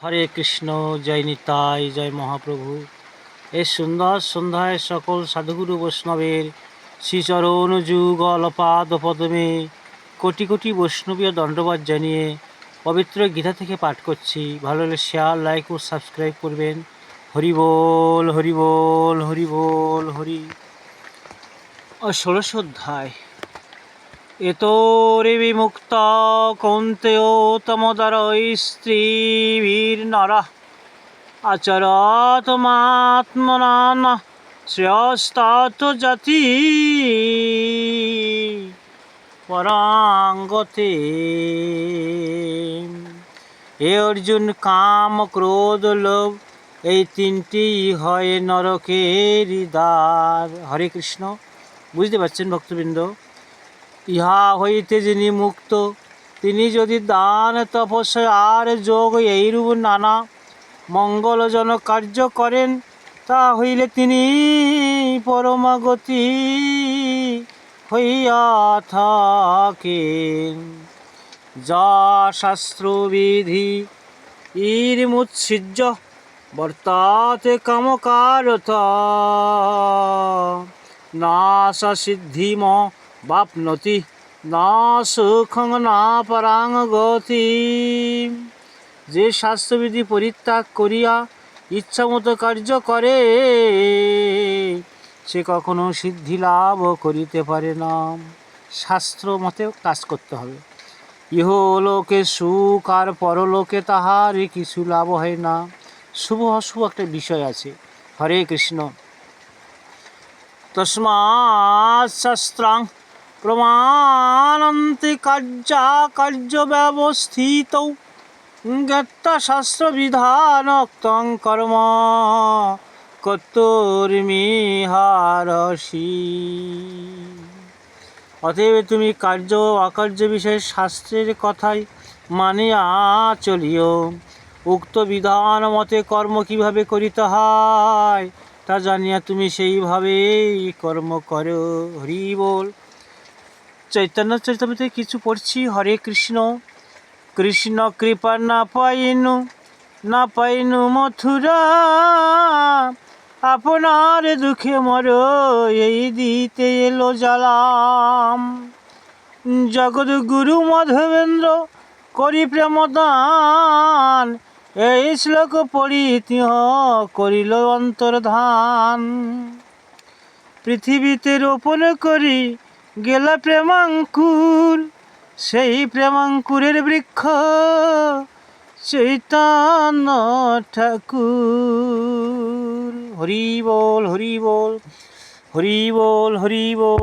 হরে কৃষ্ণ, জয় নিতাই, জয় মহাপ্রভু। এই সুন্দর সন্ধ্যায় সকল সাধুগুরু বৈষ্ণবের শ্রীচরণ যুগল পাদ পদমে কোটি কোটি বৈষ্ণবীয় দণ্ডবাদ জানিয়ে পবিত্র গীতা থেকে পাঠ করছি। ভালো হলে শেয়ার, লাইক ও সাবস্ক্রাইব করবেন। হরি বল, হরি বল, হরি বল, হরি। 16 অধ্যায়। এতরে বিমুক্ত কৌন্তেয় তমোদরৈ স্ত্রীভির্নরঃ আচরতমাত্মনান শ্রেয়স্তত জাতি পরাঙ্গতে। হে অর্জুন, কাম, ক্রোধ, লোভ এই তিনটি হয় নরকের দ্বার। হরে কৃষ্ণ। বুঝতে পারছেন ভক্তবৃন্দ? ইহা হইতে যিনি মুক্ত, তিনি যদি দান, তপস্যা আর যোগ এইরূপ নানা মঙ্গলজনক কার্য করেন, তা হইলে তিনি পরমাগতি হইয়া থাকেন। যা শাস্ত্রবিধি ইরমুৎসৃজ্য বর্তাতে কামকারত না সা সিদ্ধিম বাপ্নতি না সুখং না পরাং গতি। যে শাস্ত্রবিধি পরিত্যাগ করিয়া ইচ্ছামতো কার্য করে, সে কখনো সিদ্ধি লাভ করিতে পারে না। শাস্ত্র মতে কাজ করতে হবে। ইহলোকে সুখ আর পরলোকে তাহার কিছু লাভ হয় না। শুভ অশুভ একটা বিষয় আছে। হরে কৃষ্ণ। তস্মাৎ শাস্ত্রাং প্রমাণন্তে কার্য ব্যবস্থিতৌ জ্ঞাত্বা শাস্ত্রবিধানোক্তং কর্ম কর্তুর্মিহারসি। অতএব তুমি কার্য ও অকার্য বিষয়ে শাস্ত্রের কথাই মানিয়া চলিও। উক্ত বিধান মতে কর্ম কিভাবে করিতে হয় তা জানিয়া তুমি সেইভাবেই কর্ম করো। হরি বল। চৈতন্য চরিতামৃতে কিছু পড়ছি। হরে কৃষ্ণ। কৃষ্ণ কৃপা না পাইনু মথুরা, আপনার দুঃখে মর এই দিতে এলো জালাম। জগৎ গুরু মাধবেন্দ্র করি প্রেম দান, এই শ্লোক পড়ি তিহ করিল অন্তর্ধান। পৃথিবীতে রোপণ করি গেলা প্রেমাঙ্কুর, সেই প্রেমাঙ্কুরের বৃক্ষ চৈতন্য ঠাকুর। হরি বল, হরি বল, হরি বল, হরি বল।